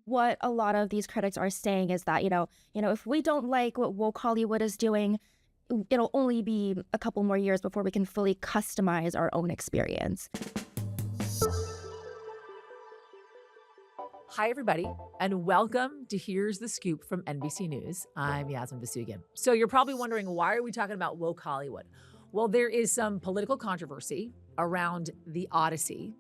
what a lot of these critics are saying is that, if we don't like what woke Hollywood is doing, it'll only be a couple more years before we can fully customize our own experience. Hi, everybody, and welcome to Here's the Scoop from NBC News. I'm Yasmin Vasugian. So you're probably wondering, why are we talking about woke Hollywood? Well, there is some political controversy around the Odyssey,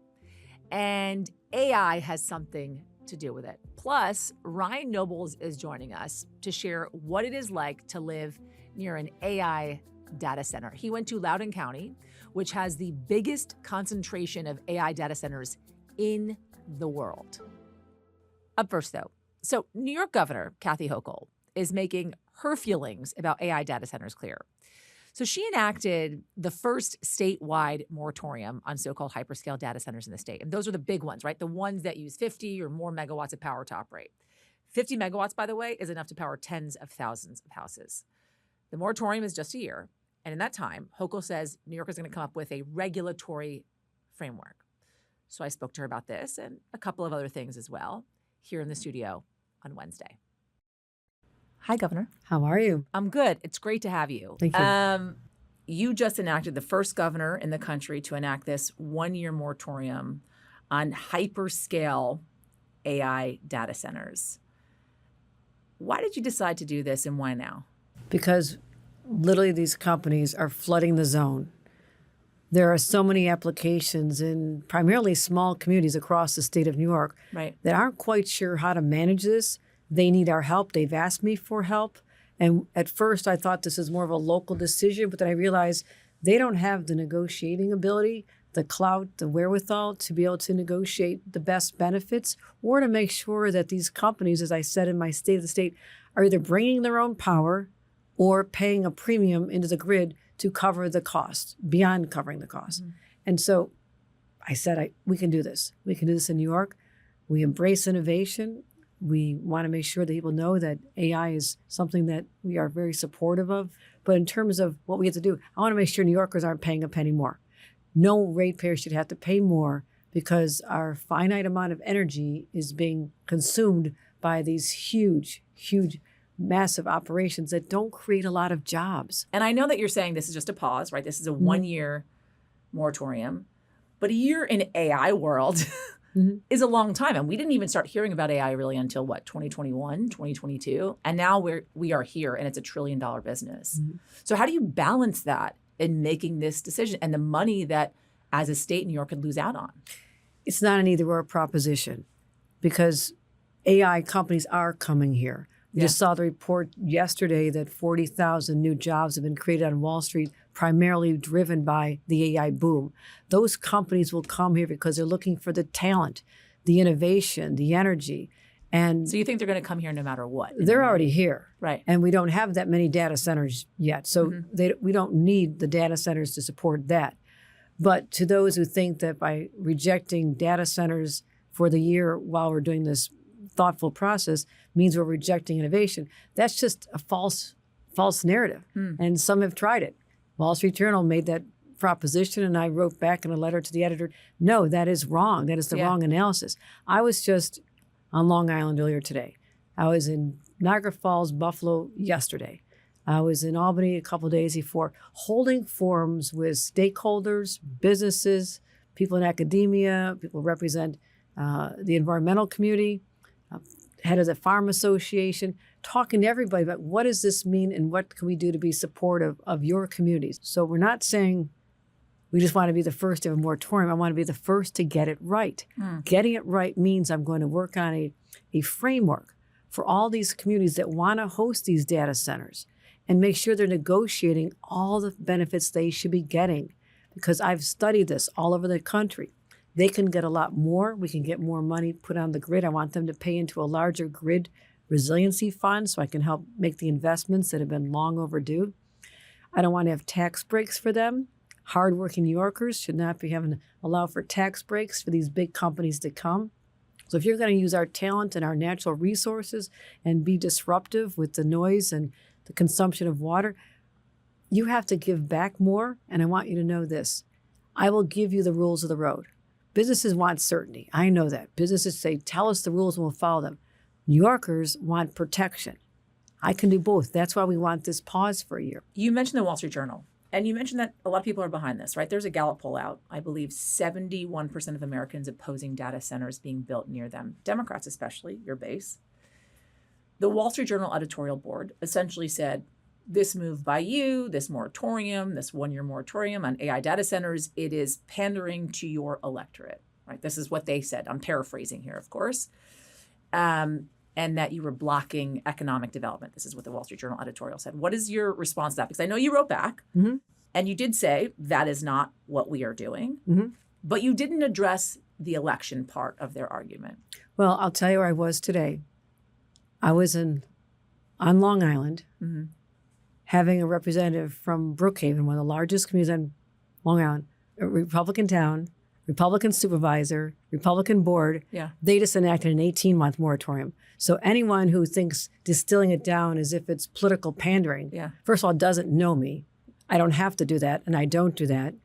and AI has something to do with it. Plus, Ryan Nobles is joining us to share what it is like to live near an AI data center. He went to Loudoun County, which has the biggest concentration of AI data centers in the world. Up first, though, so New York Governor Kathy Hochul is making her feelings about AI data centers clear. So she enacted the first statewide moratorium on so-called hyperscale data centers in the state. And those are the big ones, right? The ones that use 50 or more megawatts of power to operate. 50 megawatts, by the way, is enough to power tens of thousands of houses. The moratorium is just a year. And in that time, Hochul says New York is going to come up with a regulatory framework. So I spoke to her about this and a couple of other things as well here in the studio on Wednesday. Hi, Governor. How are you? I'm good. It's great to have you. Thank you. You just enacted the first governor in the country to enact this one-year moratorium on hyperscale AI data centers. Why did you decide to do this and why now? Because literally these companies are flooding the zone. There are so many applications in primarily small communities across the state of New York that aren't quite sure how to manage this. They need our help. They've asked me for help. And at first I thought this is more of a local decision, but then I realized they don't have the negotiating ability, the clout, the wherewithal to be able to negotiate the best benefits or to make sure that these companies, as I said in my State of the State, are either bringing their own power or paying a premium into the grid to cover the cost, beyond covering the cost. Mm-hmm. And so I said, we can do this. We can do this in New York. We embrace innovation. We want to make sure that people know that AI is something that we are very supportive of. But in terms of what we have to do, I want to make sure New Yorkers aren't paying a penny more. No ratepayer should have to pay more because our finite amount of energy is being consumed by these huge, massive operations that don't create a lot of jobs. And I know that you're saying this is just a pause, right? This is a one-year moratorium. But a year in AI world is a long time. And we didn't even start hearing about AI really until, 2021, 2022? And now we are here, and it's $1 trillion business. Mm-hmm. So how do you balance that in making this decision and the money that, as a state, New York could lose out on? It's not an either-or proposition because AI companies are coming here. We just saw the report yesterday that 40,000 new jobs have been created on Wall Street, primarily driven by the AI boom. Those companies will come here because they're looking for the talent, the innovation, the energy. And so you think they're going to come here no matter what? They're already here. Right. And we don't have that many data centers yet. So we don't need the data centers to support that. But to those who think that by rejecting data centers for the year while we're doing this thoughtful process means we're rejecting innovation, that's just a false narrative. And some have tried it. Wall Street Journal made that proposition, and I wrote back in a letter to the editor, no, that is wrong. That is the wrong analysis. I was just on Long Island earlier today. I was in Niagara Falls, Buffalo yesterday. I was in Albany a couple of days before, holding forums with stakeholders, businesses, people in academia, people who represent the environmental community, head of the Farm Association, talking to everybody about what does this mean and what can we do to be supportive of your communities. So we're not saying we just want to be the first to have a moratorium. I want to be the first to get it right. Getting it right means I'm going to work on a framework for all these communities that want to host these data centers and make sure they're negotiating all the benefits they should be getting. Because I've studied this all over the country. They can get a lot more. We can get more money put on the grid. I want them to pay into a larger grid resiliency fund so I can help make the investments that have been long overdue. I don't want to have tax breaks for them. Hardworking New Yorkers should not be having to allow for tax breaks for these big companies to come. So if you're going to use our talent and our natural resources and be disruptive with the noise and the consumption of water, you have to give back more. And I want you to know this. I will give you the rules of the road. Businesses want certainty. I know that. Businesses say, tell us the rules and we'll follow them. New Yorkers want protection. I can do both. That's why we want this pause for a year. You mentioned the Wall Street Journal, and you mentioned that a lot of people are behind this, right? There's a Gallup poll out. I believe 71% of Americans opposing data centers being built near them, Democrats especially, your base. The Wall Street Journal editorial board essentially said, this move by you, this moratorium, this one-year moratorium on AI data centers, it is pandering to your electorate, right? This is what they said. I'm paraphrasing here, of course. And that you were blocking economic development. This is what the Wall Street Journal editorial said. What is your response to that? Because I know you wrote back and you did say that is not what we are doing, but you didn't address the election part of their argument. Well, I'll tell you where I was today. I was on Long Island having a representative from Brookhaven, one of the largest communities on Long Island, a Republican town, Republican supervisor, Republican board. Yeah. They just enacted an 18-month moratorium. So anyone who thinks distilling it down as if it's political pandering, first of all, doesn't know me. I don't have to do that, and I don't do that.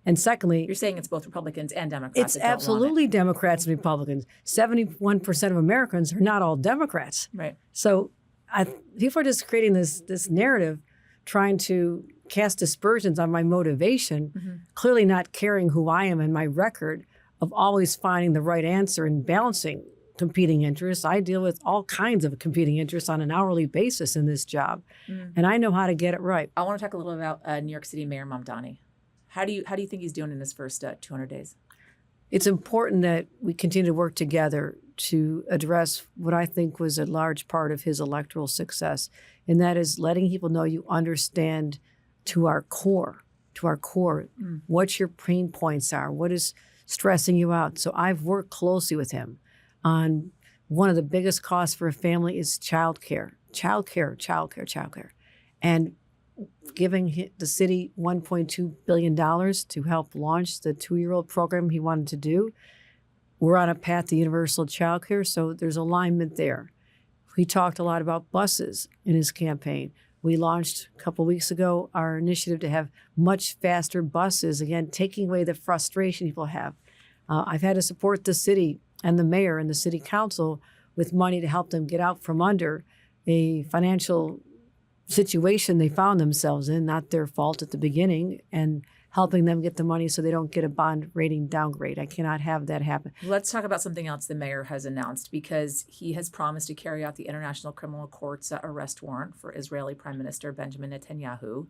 And secondly, you're saying it's both Republicans and Democrats. It's absolutely Democrats and Republicans. 71% of Americans are not all Democrats. Right. So people are just creating this narrative, trying to cast aspersions on my motivation, clearly not caring who I am and my record of always finding the right answer and balancing competing interests. I deal with all kinds of competing interests on an hourly basis in this job, and I know how to get it right. I want to talk a little about New York City Mayor Mamdani. How do you think he's doing in his first 200 days? It's important that we continue to work together to address what I think was a large part of his electoral success, and that is letting people know you understand to our core, what your pain points are, what is stressing you out. So I've worked closely with him on one of the biggest costs for a family is childcare. And giving the city $1.2 billion to help launch the 2-year-old program he wanted to do. We're on a path to universal childcare, so there's alignment there. He talked a lot about buses in his campaign. We launched a couple weeks ago our initiative to have much faster buses, again, taking away the frustration people have. I've had to support the city and the mayor and the city council with money to help them get out from under a financial situation they found themselves in, not their fault at the beginning, and helping them get the money so they don't get a bond rating downgrade. I cannot have that happen. Let's talk about something else the mayor has announced, because he has promised to carry out the International Criminal Court's arrest warrant for Israeli Prime Minister Benjamin Netanyahu.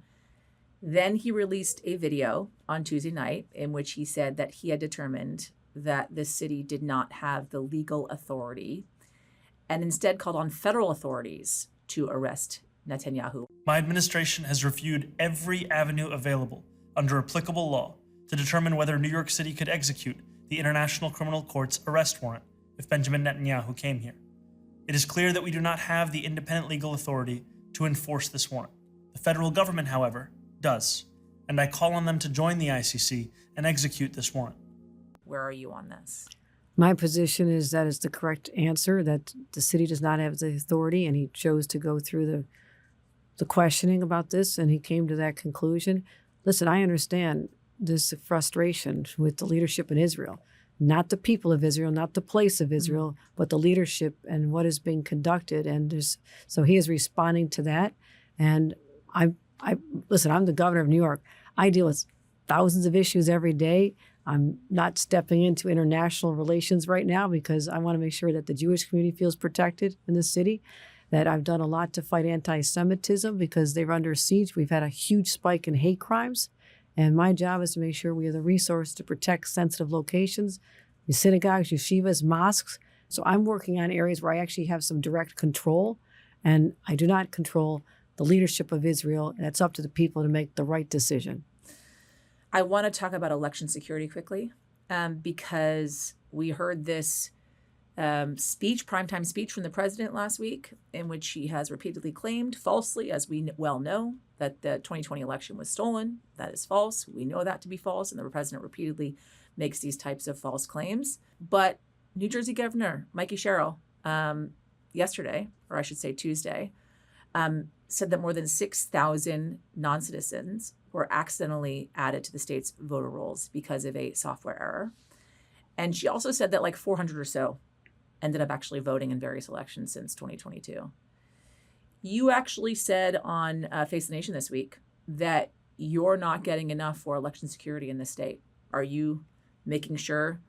Then he released a video on Tuesday night in which he said that he had determined that the city did not have the legal authority and instead called on federal authorities to arrest Netanyahu. My administration has reviewed every avenue available under applicable law to determine whether New York City could execute the International Criminal Court's arrest warrant if Benjamin Netanyahu came here. It is clear that we do not have the independent legal authority to enforce this warrant. The federal government, however, does, and I call on them to join the ICC and execute this warrant. Where are you on this? My position is that is the correct answer, that the city does not have the authority, and he chose to go through the questioning about this, and he came to that conclusion. Listen, I understand this frustration with the leadership in Israel, not the people of Israel, not the place of Israel, but the leadership and what is being conducted. And so he is responding to that. And listen, I'm the governor of New York. I deal with thousands of issues every day. I'm not stepping into international relations right now because I want to make sure that the Jewish community feels protected in the city, that I've done a lot to fight anti-Semitism because they're under siege. We've had a huge spike in hate crimes. And my job is to make sure we have the resource to protect sensitive locations, the synagogues, yeshivas, mosques. So I'm working on areas where I actually have some direct control, and I do not control the leadership of Israel. And it's up to the people to make the right decision. I want to talk about election security quickly, because we heard this primetime speech from the president last week, in which he has repeatedly claimed, falsely, as we well know, that the 2020 election was stolen. That is false. We know that to be false, and the president repeatedly makes these types of false claims. But New Jersey Governor Mikey Sherrill yesterday, or I should say Tuesday, said that more than 6,000 non-citizens were accidentally added to the state's voter rolls because of a software error. And she also said that like 400 or so ended up actually voting in various elections since 2022. You actually said on Face the Nation this week that you're not getting enough for election security in this state. Are you making sure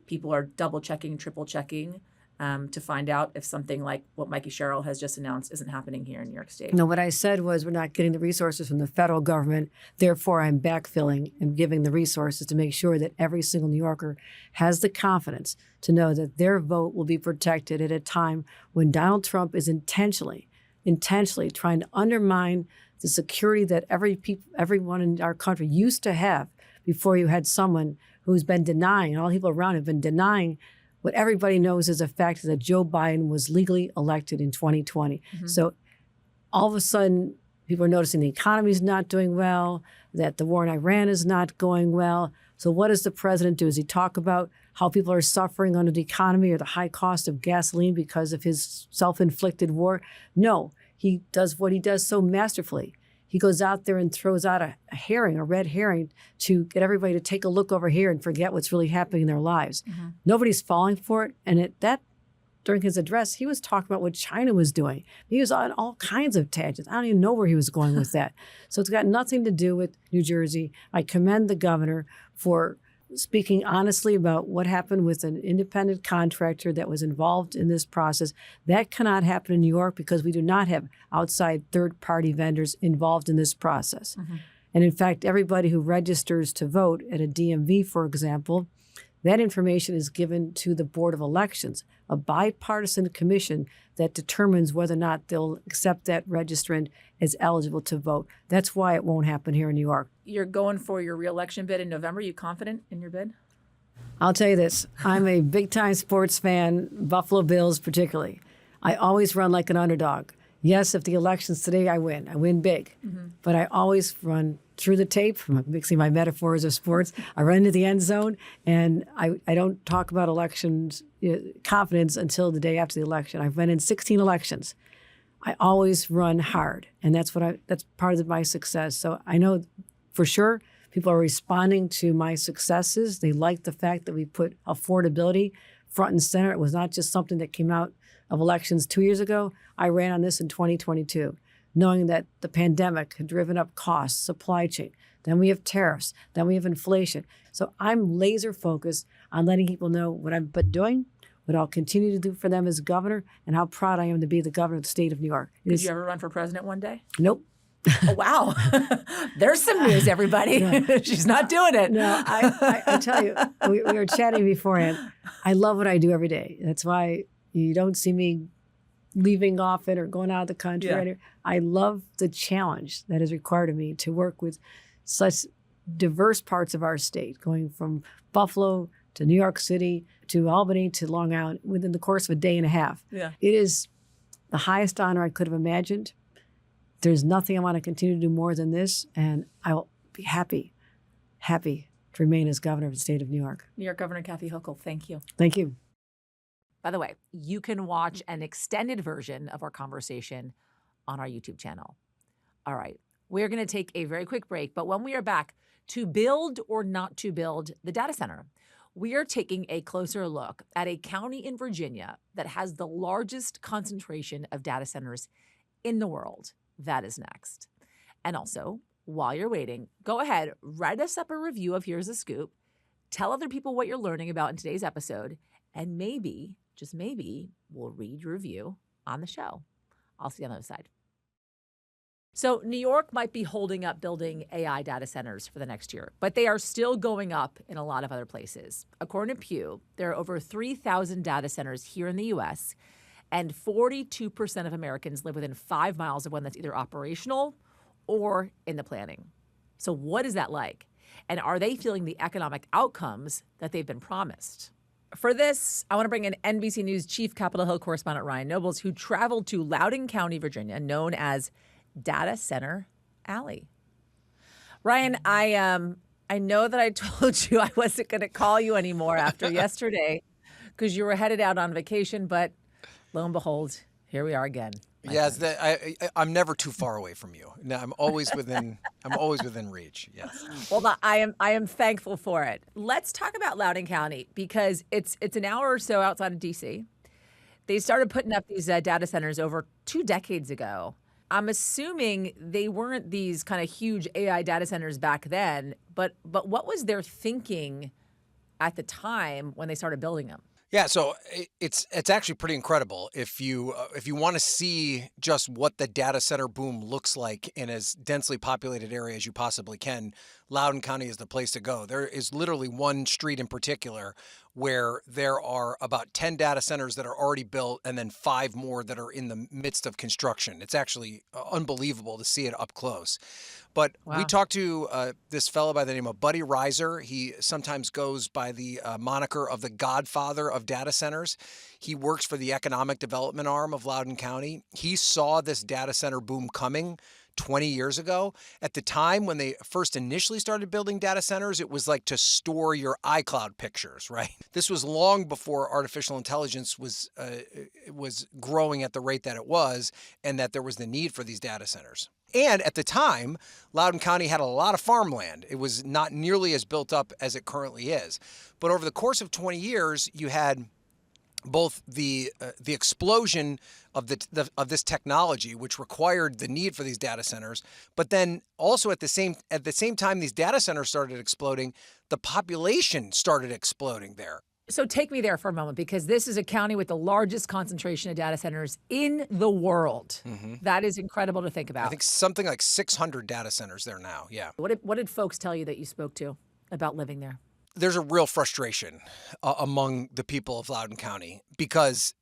people are double checking, triple checking to find out if something like what Mikey Sherrill has just announced isn't happening here in New York State? No, what I said was we're not getting the resources from the federal government. Therefore, I'm backfilling and giving the resources to make sure that every single New Yorker has the confidence to know that their vote will be protected at a time when Donald Trump is intentionally trying to undermine the security that everyone in our country used to have before you had someone who's been denying, and all the people around have been denying what everybody knows is a fact that Joe Biden was legally elected in 2020. So all of a sudden, people are noticing the economy is not doing well, that the war in Iran is not going well. So what does the president do? Does he talk about how people are suffering under the economy or the high cost of gasoline because of his self-inflicted war? No, he does what he does so masterfully. He goes out there and throws out a red herring, to get everybody to take a look over here and forget what's really happening in their lives. Nobody's falling for it. And during his address, he was talking about what China was doing. He was on all kinds of tangents. I don't even know where he was going with that. So it's got nothing to do with New Jersey. I commend the governor for speaking honestly about what happened with an independent contractor that was involved in this process. That cannot happen in New York because we do not have outside third-party vendors involved in this process. And in fact, everybody who registers to vote at a DMV, for example, that information is given to the Board of Elections, a bipartisan commission that determines whether or not they'll accept that registrant as eligible to vote. That's why it won't happen here in New York. You're going for your re-election bid in November. Are you confident in your bid? I'll tell you this. I'm a big-time sports fan, Buffalo Bills particularly. I always run like an underdog. Yes, if the election's today, I win. I win big. But I always run through the tape. I'm mixing my metaphors of sports. I run into the end zone, and I don't talk about elections confidence until the day after the election. I've been in 16 elections. I always run hard, and that's part of my success. So I know for sure people are responding to my successes. They like the fact that we put affordability front and center. It was not just something that came out of elections 2 years ago. I ran on this in 2022, knowing that the pandemic had driven up costs, supply chain. Then we have tariffs. Then we have inflation. So I'm laser focused on letting people know what I've been doing, what I'll continue to do for them as governor, and how proud I am to be the governor of the state of New York. Did you ever run for president one day? Nope. Oh, wow. There's some news, everybody. No. She's not doing it. No, I tell you, we were chatting beforehand. I love what I do every day. That's why you don't see me leaving often or going out of the country. Yeah. I love the challenge that is required of me to work with such diverse parts of our state, going from Buffalo to New York City to Albany to Long Island within the course of a day and a half. Yeah. It is the highest honor I could have imagined. There's nothing I want to continue to do more than this, and I will be happy to remain as governor of the state of New York. New York Governor Kathy Hochul, thank you. Thank you. By the way, you can watch an extended version of our conversation on our YouTube channel. All right, we're going to take a very quick break, but when we are back, to build or not to build the data center, we are taking a closer look at a county in Virginia that has the largest concentration of data centers in the world. That is next. And also, while you're waiting, go ahead, write us up a review of Here's the Scoop, tell other people what you're learning about in today's episode, and maybe, just maybe, we'll read your review on the show. I'll see you on the other side. So New York might be holding up building AI data centers for the next year, but they are still going up in a lot of other places. According to Pew, there are over 3,000 data centers here in the U.S., and 42% of Americans live within 5 miles of one that's either operational or in the planning. So what is that like? And are they feeling the economic outcomes that they've been promised? For this, I want to bring in NBC News Chief Capitol Hill Correspondent Ryan Nobles, who traveled to Loudoun County, Virginia, known as Data Center Alley. Ryan, I know that I told you I wasn't going to call you anymore after yesterday because you were headed out on vacation, but lo and behold, here we are again. my Yes, friend. I'm never too far away from you. No, I'm always within reach. Yes. Well, I am thankful for it. Let's talk about Loudoun County because it's an hour or so outside of DC. They started putting up these data centers over 2 decades ago. I'm assuming they weren't these kind of huge AI data centers back then, but what was their thinking at the time when they started building them? Yeah, so it's actually pretty incredible if you want to see just what the data center boom looks like in as densely populated area as you possibly can. Loudoun County is the place to go. There is literally one street in particular where there are about 10 data centers that are already built and then 5 more that are in the midst of construction. It's actually unbelievable to see it up close. But we Wow. talked to this fellow by the name of Buddy Reiser. He sometimes goes by the moniker of the godfather of data centers. He works for the economic development arm of Loudoun County. He saw this data center boom coming 20 years ago. At the time when they first initially started building data centers, it was like to store your iCloud pictures, right? This was long before artificial intelligence was growing at the rate that it was, and that there was the need for these data centers. And at the time, Loudoun County had a lot of farmland. It was not nearly as built up as it currently is. But over the course of 20 years, you had both the explosion of this technology, which required the need for these data centers, but then also at the same time these data centers started exploding, the population started exploding there. So take me there for a moment, because this is a county with the largest concentration of data centers in the world. That is incredible to think about. I think something like 600 data centers there now. Yeah. What did folks tell you that you spoke to about living there? There's a real frustration among the people of Loudoun County, because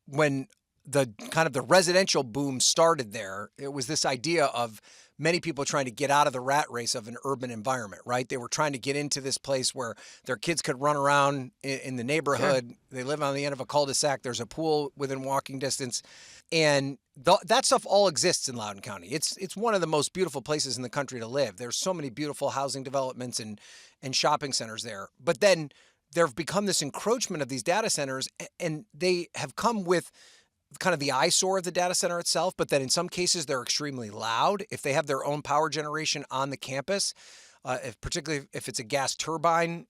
when the kind of the residential boom started there, it was this idea of many people trying to get out of the rat race of an urban environment, right? They were trying to get into this place where their kids could run around in the neighborhood. Sure. They live on the end of a cul-de-sac. There's a pool within walking distance. And that stuff all exists in Loudoun County. It's one of the most beautiful places in the country to live. There's so many beautiful housing developments and shopping centers there. But then there have become this encroachment of these data centers, and they have come with kind of the eyesore of the data center itself, but then in some cases they're extremely loud. If they have their own power generation on the campus, particularly if it's a gas turbine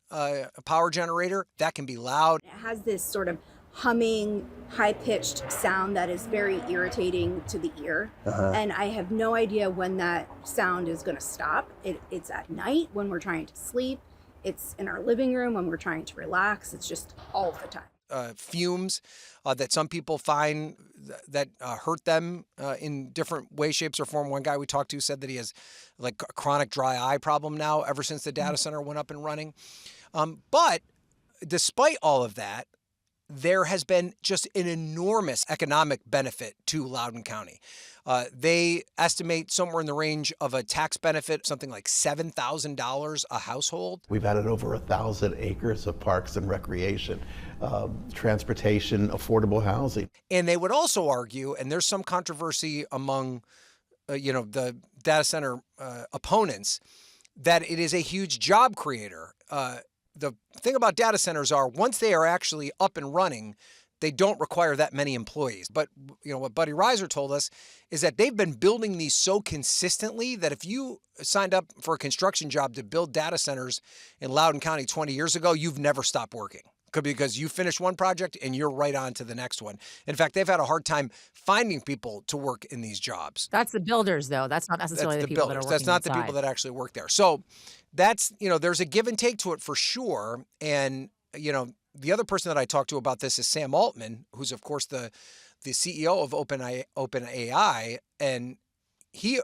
power generator, that can be loud. It has this sort of humming, high-pitched sound that is very irritating to the ear. And I have no idea when that sound is going to stop. It's at night when we're trying to sleep. It's in our living room when we're trying to relax. It's just all the time. Fumes that some people find that hurt them in different ways, shapes, or form. One guy we talked to said that he has like a chronic dry eye problem now ever since the data center went up and running. But despite all of that, there has been just an enormous economic benefit to Loudoun County. They estimate somewhere in the range of a tax benefit, something like $7,000 a household. We've added over 1,000 acres of parks and recreation, transportation, affordable housing. And they would also argue, and there's some controversy among, the data center opponents, that it is a huge job creator. The thing about data centers are once they are actually up and running, they don't require that many employees. But what Buddy Reiser told us is that they've been building these so consistently that if you signed up for a construction job to build data centers in Loudoun County 20 years ago, you've never stopped working. Because you finish one project and you're right on to the next one. In fact, they've had a hard time finding people to work in these jobs. That's the builders, though. That's not necessarily the people that are working That's not inside. the people that actually work there. So that's, there's a give and take to it for sure. And, the other person that I talked to about this is Sam Altman, who's, of course, the CEO of OpenAI. And he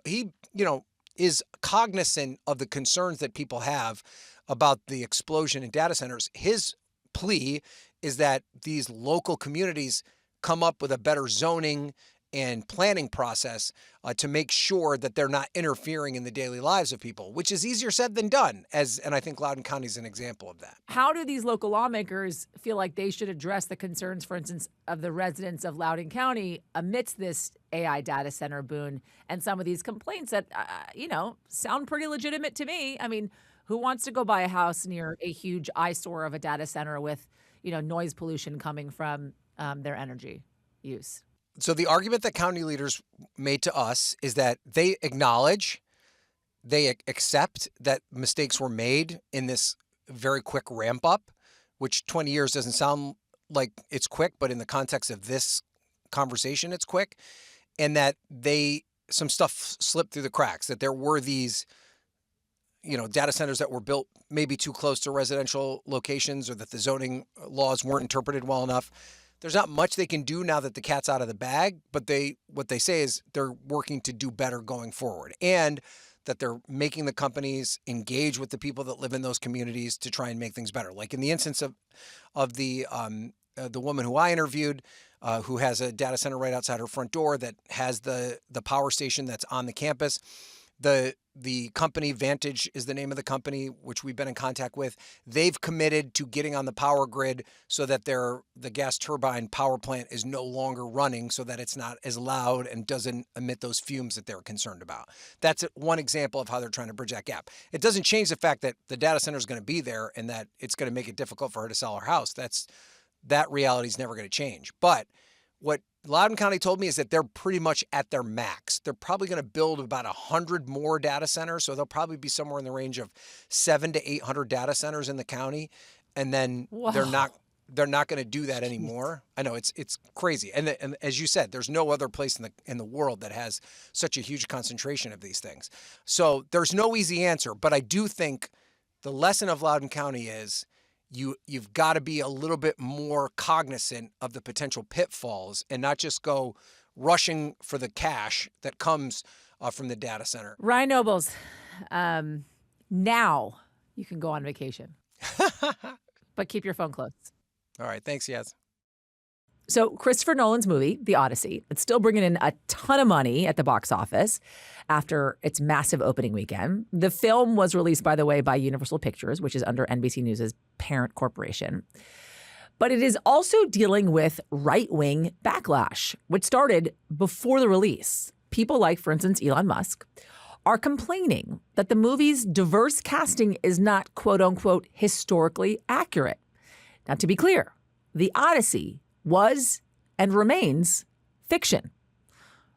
is cognizant of the concerns that people have about the explosion in data centers. His plea is that these local communities come up with a better zoning and planning process to make sure that they're not interfering in the daily lives of people, which is easier said than done, and I think Loudoun County is an example of that. How do these local lawmakers feel like they should address the concerns, for instance, of the residents of Loudoun County amidst this AI data center boom and some of these complaints that, sound pretty legitimate to me? I mean, who wants to go buy a house near a huge eyesore of a data center with, noise pollution coming from their energy use? So the argument that county leaders made to us is that they acknowledge, they accept that mistakes were made in this very quick ramp up, which 20 years doesn't sound like it's quick, but in the context of this conversation, it's quick. And that some stuff slipped through the cracks, that there were these, data centers that were built maybe too close to residential locations, or that the zoning laws weren't interpreted well enough. There's not much they can do now that the cat's out of the bag, but what they say is they're working to do better going forward, and that they're making the companies engage with the people that live in those communities to try and make things better. Like in the instance of the woman who I interviewed, who has a data center right outside her front door that has the power station that's on the campus. The company, Vantage is the name of the company, which we've been in contact with. They've committed to getting on the power grid so that the gas turbine power plant is no longer running, so that it's not as loud and doesn't emit those fumes that they're concerned about. That's one example of how they're trying to bridge that gap. It doesn't change the fact that the data center is going to be there and that it's going to make it difficult for her to sell her house. That reality is never going to change. But what Loudoun County told me is that they're pretty much at their max. They're probably going to build about 100 more data centers. So they'll probably be somewhere in the range of 700 to 800 data centers in the county. And then they're not going to do that anymore. I know it's crazy. And as you said, there's no other place in the world that has such a huge concentration of these things. So there's no easy answer. But I do think the lesson of Loudoun County is you've got to be a little bit more cognizant of the potential pitfalls and not just go rushing for the cash that comes from the data center. Ryan Nobles, now you can go on vacation, but keep your phone close. All right. Thanks, Yaz. So Christopher Nolan's movie, The Odyssey, it's still bringing in a ton of money at the box office after its massive opening weekend. The film was released, by the way, by Universal Pictures, which is under NBC News' parent corporation. But it is also dealing with right-wing backlash, which started before the release. People like, for instance, Elon Musk, are complaining that the movie's diverse casting is not, quote unquote, historically accurate. Now, to be clear, The Odyssey was and remains fiction.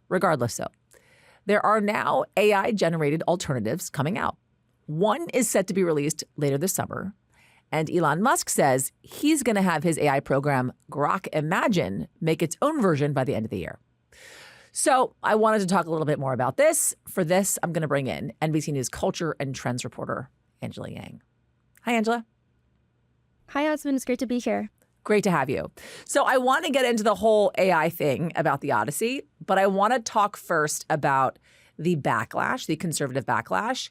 Regardless, though, there are now AI-generated alternatives coming out. One is set to be released later this summer, and Elon Musk says he's going to have his AI program, Grok Imagine, make its own version by the end of the year. So I wanted to talk a little bit more about this. For this, I'm going to bring in NBC News culture and trends reporter Angela Yang. Hi, Angela. Hi, Yasmin. It's great to be here. Great to have you. So I want to get into the whole AI thing about the Odyssey, but I want to talk first about the backlash, the conservative backlash,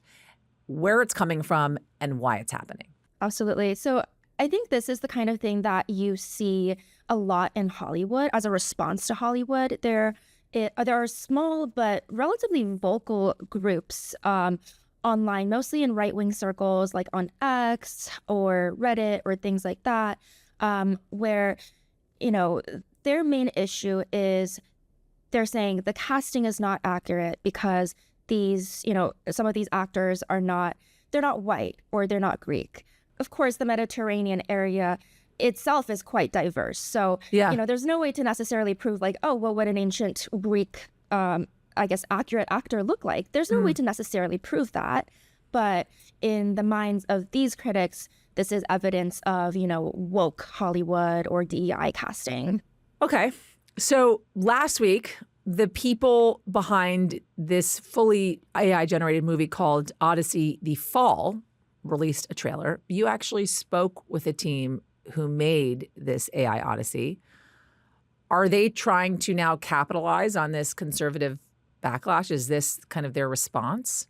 where it's coming from and why it's happening. Absolutely. So I think this is the kind of thing that you see a lot in Hollywood as a response to Hollywood. There are small but relatively vocal groups online, mostly in right-wing circles like on X or Reddit or things like that, where, their issue is they're saying the casting is not accurate because these, some of these actors they're not white or they're not Greek. Of course, the Mediterranean area itself is quite diverse. So, there's no way to necessarily prove like, oh, well, what an ancient Greek, accurate actor look like. There's no way to necessarily prove that. But in the minds of these critics, this is evidence of, woke Hollywood or DEI casting. Okay. So last week, the people behind this fully AI-generated movie called Odyssey: The Fall released a trailer. You actually spoke with a team who made this AI Odyssey. Are they trying to now capitalize on this conservative backlash? Is this kind of their response?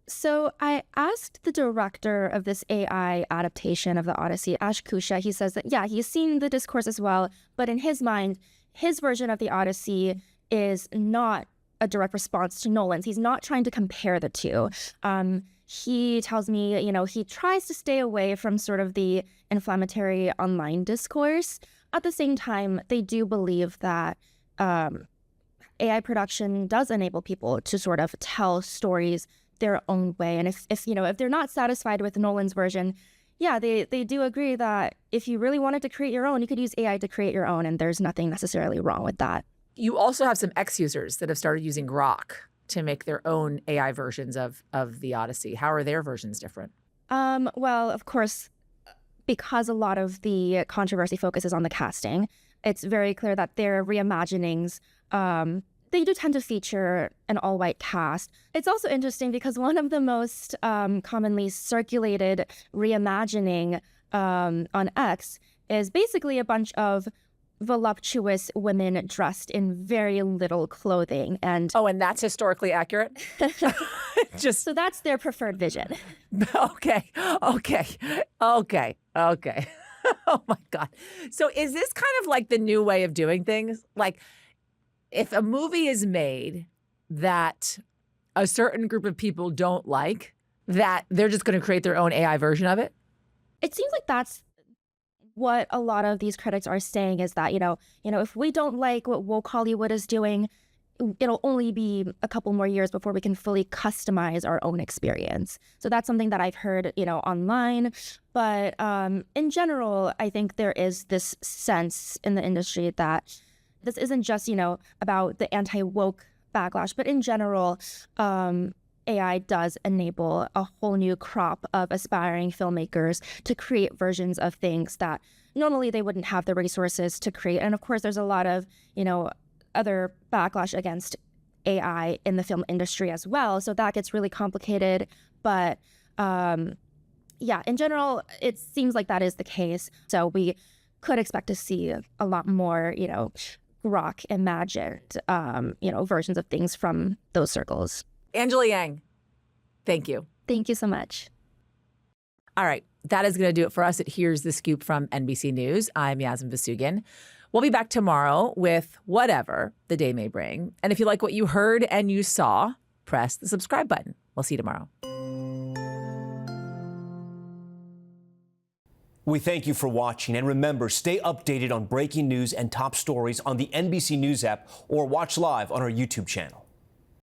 So I asked the director of this AI adaptation of the Odyssey, Ash Kusha. He says that, he's seen the discourse as well, but in his mind, his version of the Odyssey is not a direct response to Nolan's. He's not trying to compare the two. He tells me, he tries to stay away from sort of the inflammatory online discourse. At the same time, they do believe that AI production does enable people to sort of tell stories their own way. And if they're not satisfied with Nolan's version, they do agree that if you really wanted to create your own, you could use AI to create your own, and there's nothing necessarily wrong with that. You also have some X users that have started using Grok to make their own AI versions of the Odyssey. How are their versions different? Well, of course, because a lot of the controversy focuses on the casting, it's very clear that their reimaginings, they do tend to feature an all-white cast. It's also interesting because one of the most commonly circulated reimagining on X is basically a bunch of voluptuous women dressed in very little clothing. And and that's historically accurate? so that's their preferred vision. Okay. Oh my God. So is this kind of like the new way of doing things? Like, if a movie is made that a certain group of people don't like, that they're just going to create their own AI version of it? It seems like that's what a lot of these critics are saying, is that, if we don't like what woke Hollywood is doing, it'll only be a couple more years before we can fully customize our own experience. So that's something that I've heard, online. But in general, I think there is this sense in the industry that this isn't just, about the anti-woke backlash, but in general, AI does enable a whole new crop of aspiring filmmakers to create versions of things that normally they wouldn't have the resources to create. And of course, there's a lot of, other backlash against AI in the film industry as well. So that gets really complicated. But in general, it seems like that is the case. So we could expect to see a lot more, Grok imagined, versions of things from those circles. Angela Yang, thank you. Thank you so much. All right. That is going to do it for us at Here's the Scoop from NBC News. I'm Yasmin Vasugian. We'll be back tomorrow with whatever the day may bring. And if you like what you heard and you saw, press the subscribe button. We'll see you tomorrow. We thank you for watching. And remember, stay updated on breaking news and top stories on the NBC News app or watch live on our YouTube channel.